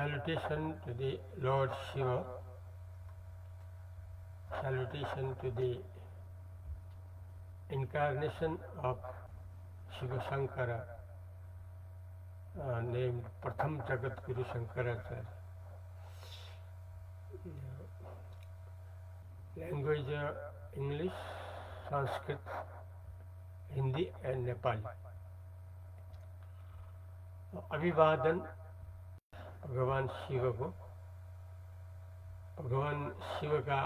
Salutation to the Lord Shiva, salutation to the incarnation of Shiva Shankara, named Pratham Jagat Guru Shankaracharya. Language English, Sanskrit, Hindi and Nepali. अभिवादन भगवान शिव को, भगवान शिव का,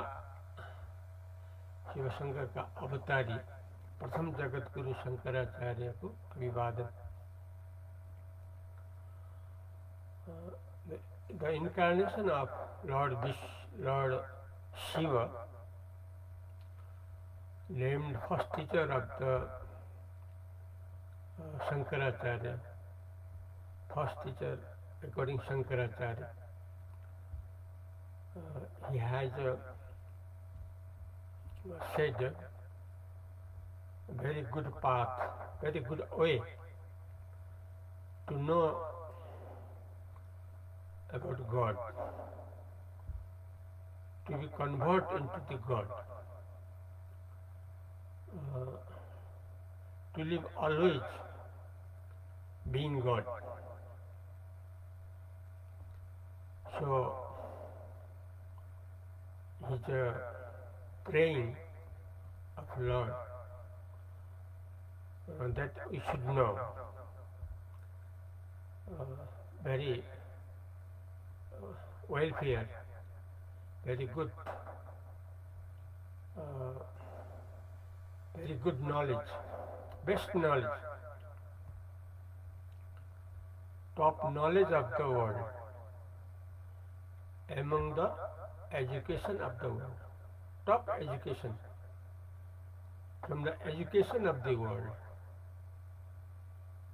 शिव शंकर का अवतारी प्रथम जगत गुरु शंकराचार्य को अभिवादन. The incarnation of Lord Shiva, named first teacher of the Shankaracharya, first teacher according Shankaracharya. He has said a very good path, very good way to know about God, to be converted into the God, to live always being God. So he's praying of Lord that we should know very welfare, very good knowledge, best knowledge, top knowledge of the world, among the education of the world, top education from the education of the world,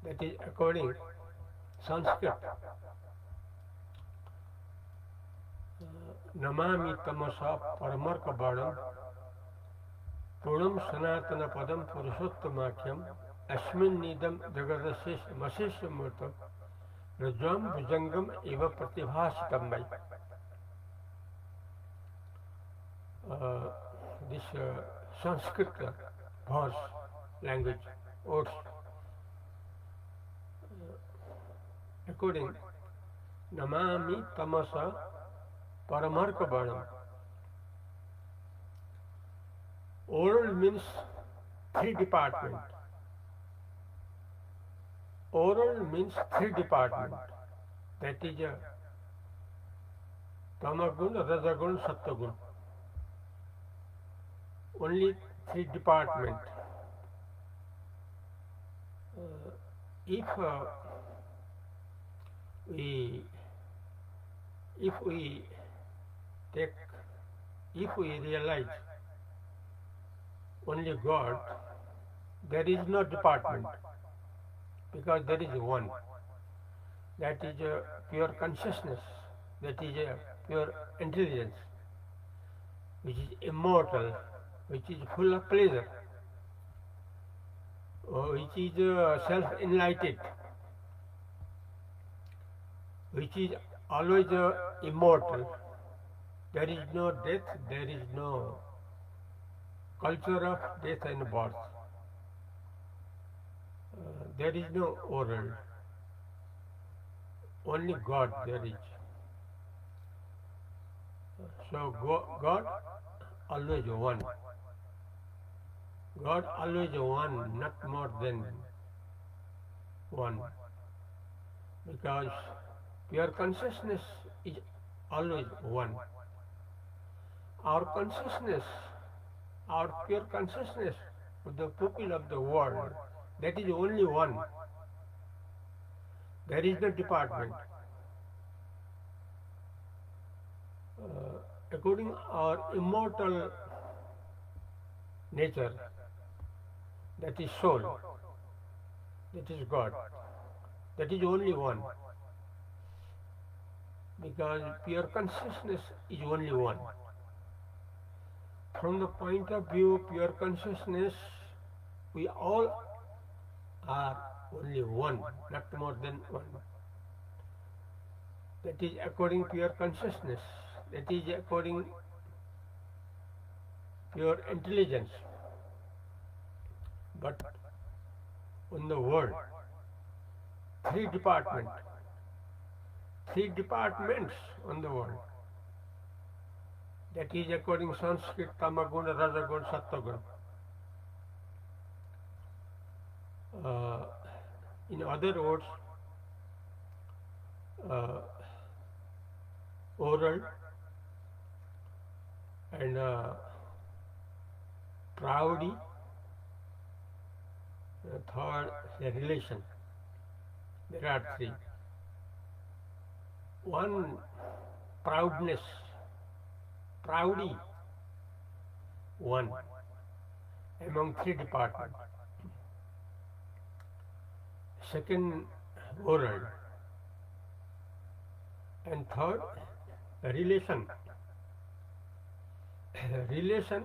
that is according Sanskrit. Namami तमसा परमर्कबाणं पूर्णं सनातन पदम पुरुषोत्तमाख्यम अस्मिन्निदं जगदशेषमशेषमूर्तं रज्ज्वं भुजंगम एव प्रतिभासितं मयि. This Sanskrit verse, language, words, according Namami Tamasa Paramarkabanam. Oral means three department. Oral means three department. That is Tamagun, Rajagun, Sattagun. Only three department. If we realize only God, there is no department, because there is one. That is a pure consciousness, that is a pure intelligence, which is immortal, which is full of pleasure, which is self-enlightened, which is always immortal. There is no death, there is no culture of death and birth. There is no world. Only God there is. So God always one. God always one, not more than one. Because pure consciousness is always one. Our consciousness, our pure consciousness of the pupil of the world, that is only one. There is no department. According our immortal nature, that is soul, that is God, that is only one. Because pure consciousness is only one. From the point of view pure consciousness, we all are only one, not more than one. that is according pure consciousness, that is according pure intelligence. But on the world, three department, three departments on the world. That is according Sanskrit, Tamaguna, Rajaguna, Sattaguna. Uh, in other words, uh, oral and proudy, third, the relation. There are three. One, proudness, proudy, one among three departments. Second, oral, and third, relation. Relation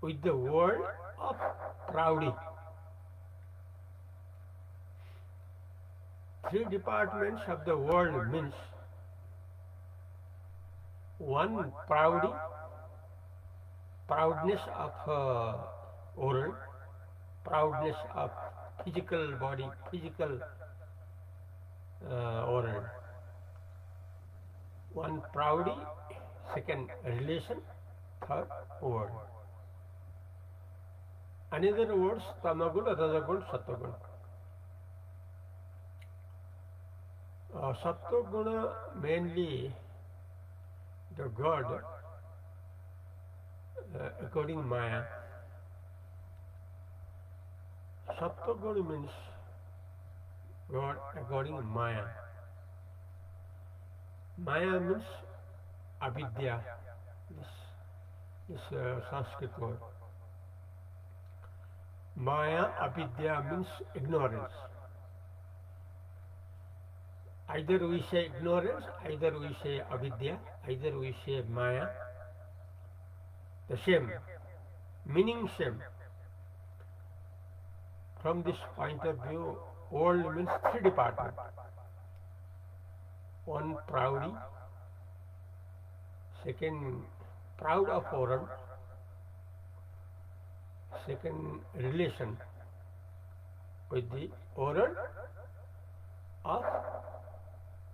with the world of proudy. Three departments of the world means one, proudy, proudness of oral, proudness of physical body, physical oral. One, proudy, second, relation, third, word. Another words, tamaguna, rajaguna, sattaguna. Sattaguna mainly the God according Maya. Sattaguna means God according Maya. Maya means avidya, this Sanskrit word. Maya, avidya means ignorance. Either we say ignorance, either we say avidya, either we say Maya. The same, meaning same. From this point of view, world means three departments. One, proudy, second, proud of oral, second, relation with the oral of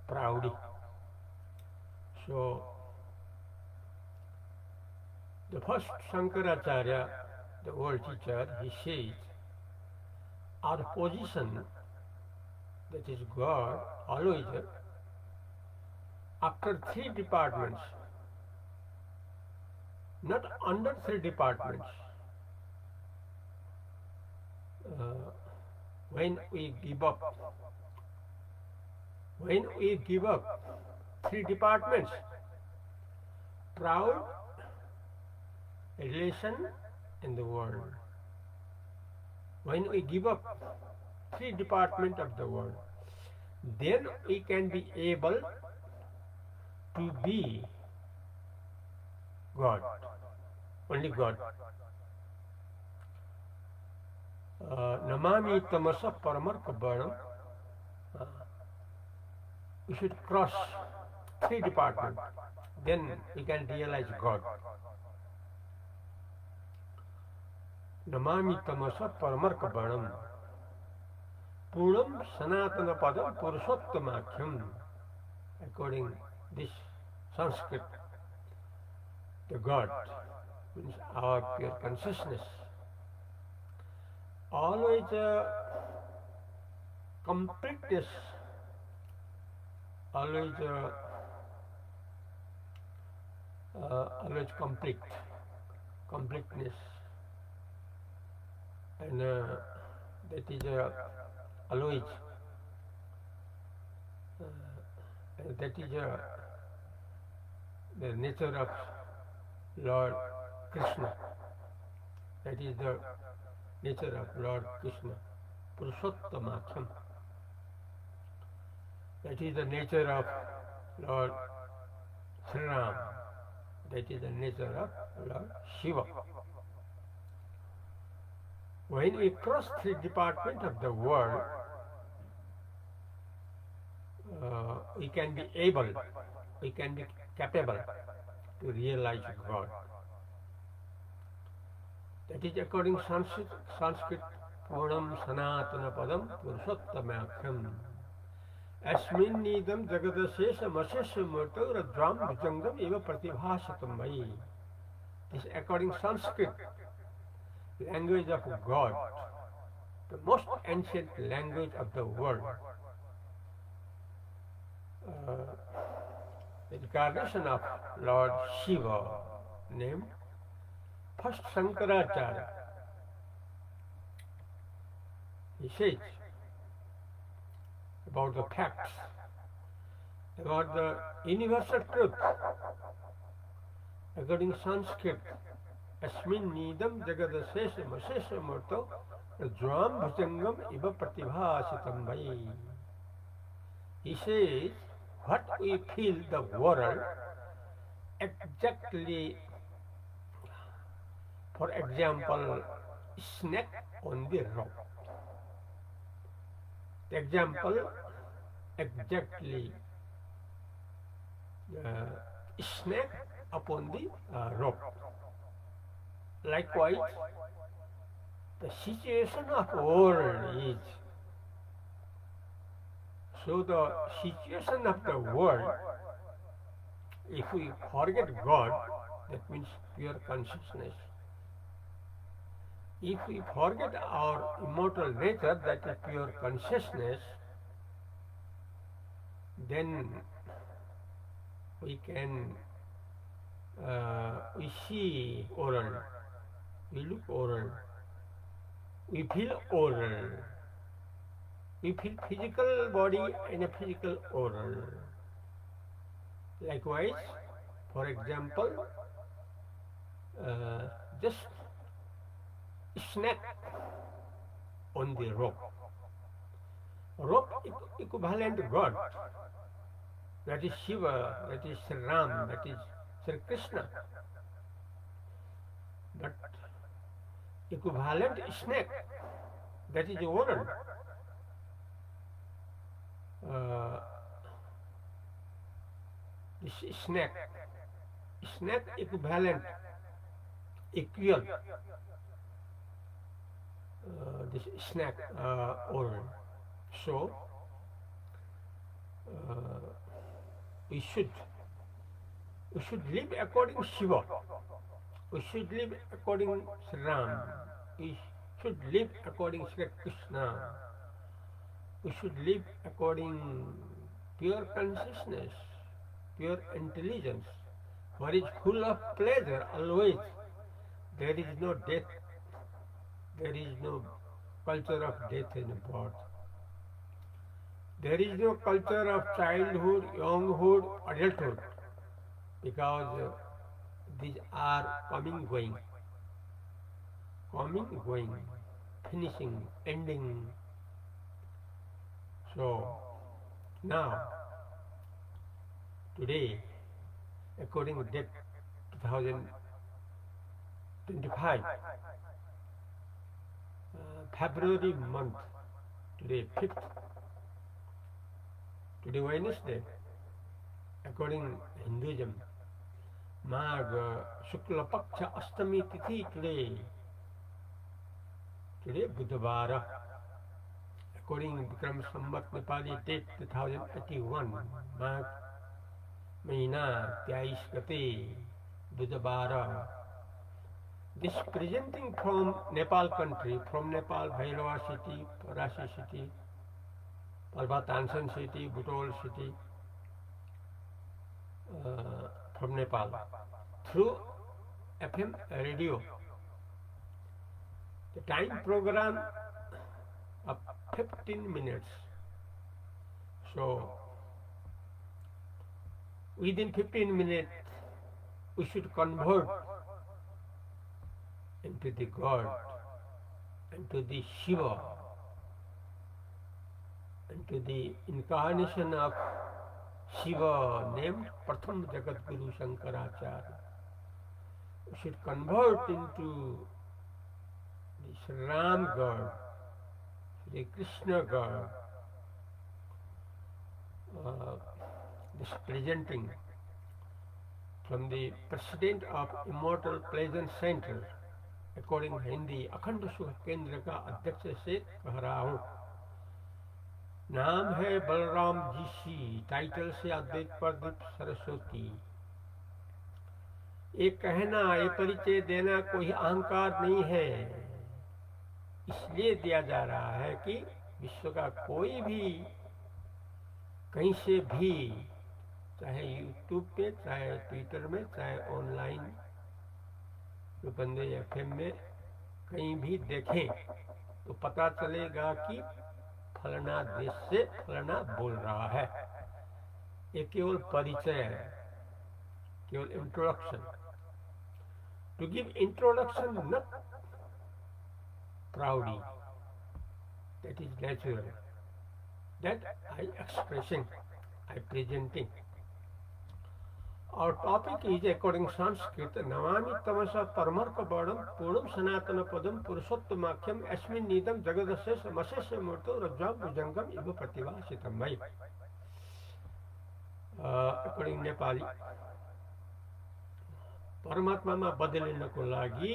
proudy. So, the first Shankaracharya, the world teacher, he says, our position, that is God, always after three departments, not under three departments. When we give up three departments, proud, relation, and the world. When we give up three departments of the world, then we can be able to be God, only God. Namami tamasa paramarka bharam. We should cross three departments, then we can realize God. Namami tamasa paramarka bharam. Puram sanatana padam purushottamakham. According this Sanskrit, the God means our pure consciousness. Always completeness, always completeness, and that is always that is the nature of Lord Krishna. That is the nature of Lord Krishna, Purushottamakham. That is the nature of Lord Sri Ram. That is the nature of Lord Shiva. When we cross three departments of the world, we can be able, we can be capable to realize God. That is according to Sanskrit Purnam Sanatana Padam Purushottamakham. Asminnidam Jagadasesha Masesha Murto Radram Bhujangam Eva Pratibhasatam Mai. This is according to Sanskrit, language of God, the most ancient language of the world. The incarnation of Lord Shiva, named first Shankaracharya. He says about the facts, about the universal truth, according to Sanskrit, Asmin Nidam Jagadasesha Masesha Murto Rajram Bhujangam Iva Pratibhasitam Vai. He says, what we feel the world exactly, for example, snake on the rock. The example, exactly snake upon the rock. Likewise, the situation of world is. So the situation of the world, if we forget God, that means pure consciousness. If we forget our immortal nature, that is pure consciousness, then we can, we see oral, we look oral, we feel oral, we feel physical body and a physical oral. Likewise, for example, just snake on the rock. Rock equivalent to God. That is Shiva, that is Sri Ram, that is Sri Krishna. But equivalent snake, that is the world. This snake equivalent, equal, this snake world. So we should live according to Shiva. We should live according to Sri Ram. We should live according to Sri Krishna. We should live according pure consciousness, pure intelligence, what is full of pleasure always. There is no death. There is no culture of death and birth. There is no culture of childhood, younghood, adulthood, because these are coming, going, finishing, ending. So now, today, according to date 2025, February month, today 5th, today Wednesday, according to Hinduism, Magh Shukla Paksha Ashtami Tithi today Budhavara, according to Vikram Samvat Nepali date 2081, Magh Mahina 23 Gate, Budhavara. This presenting from Nepal country, from Nepal, Bhailwa city, Parasi city, Parbatansan city, Butol city, from Nepal, through FM radio. The time program of 15 minutes. So, within 15 minutes, we should convert into the God, into the Shiva, into the incarnation of Shiva named Pratham Jagat Guru Shankaracharya. We should convert into the Sri Ram God, the Krishna God, is presenting from the president of Immortal Pleasant Center, according Hindi अखंड सुख केंद्र का अध्यक्ष से कह रहा हूँ। नाम है बलराम जी, टाइटल से अद्वैत प्रदीप सरस्वती। ये कहना, ये परिचय देना कोई अहंकार नहीं है, इसलिए दिया जा रहा है कि विश्व का कोई भी कहीं से भी, चाहे यूट्यूब पे, चाहे ट्विटर में, चाहे ऑनलाइन जो बंदे एफएम में कहीं भी देखें तो पता चलेगा कि फलाना देश से फलाना बोल रहा है। ये केवल परिचय है, केवल introduction. To give introduction not proudly, that is natural, that I expressing, I presenting. Our topic is according Sanskrit, Navami Tamasa Paramarka Badam Puram Sanatana Padam Purushottamakyam Asmin Nidam Jagadasya Samasya Murto Rajam Bhujangam Iva Prativasitam Bhai. According Nepali, परमात्मा में बदलने को लागी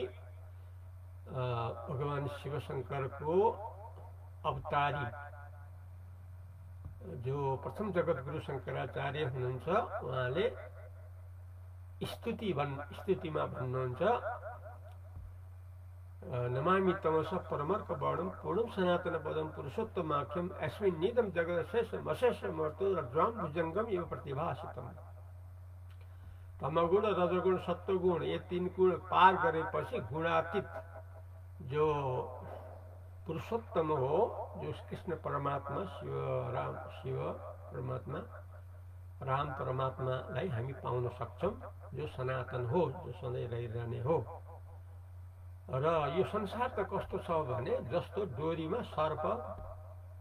भगवान शिव शंकर को अवतारी जो प्रथम जगत गुरु शंकराचार्य हुनुहुन्छ उहाँले स्तुतिमा भन्नुहुन्छ नमामि तमसा परमर्क वर्णम पूर्णम सनातन पदम पुरुषोत्तमाख्यम अस्मिन् निदम जगदशेष मशेष मूर्तो रज्ज्वाम भुजंगम एवं प्रतिभासितम। तमगुण, रजगुण, सत्वगुण ये तीन गुण पार गरेपछि गुणातीत जो पुरुषोत्तम हो, जो कृष्ण परमात्मा, शिव परमात्मा, राम परमात्मालाई हामी पाउन सक्छौं, जो सनातन हो, जो सधैँ रहिरहने हो। र यो संसार त कस्तो छ भने जस्तो डोरीमा सर्प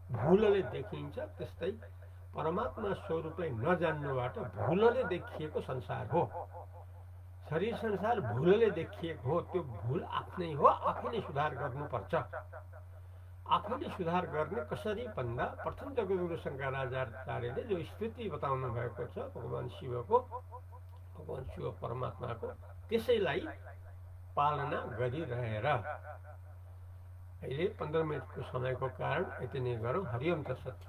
भुलले देखिन्छ, त्यस्तै परमात्मा स्वरूपलाई नजान्नुबाट भुलले देखिएको संसार हो। शरीर संसार भुलले देखिएको हो, त्यो भुल आफ्नै हो, आफैले सुधार गर्नुपर्छ। आफैले सुधार गर्ने कसरी भन्दा प्रथम जगद्गुरु शंकराचार्यले जो स्तुति बताउनु भएको छ भगवान शिवको, भगवान शिव परमात्माको, त्यसैलाई पालना गरिरहेर। अहिले 15 मिनटको समयको कारण यति नै गरौँ। हरिओम तत्सत्।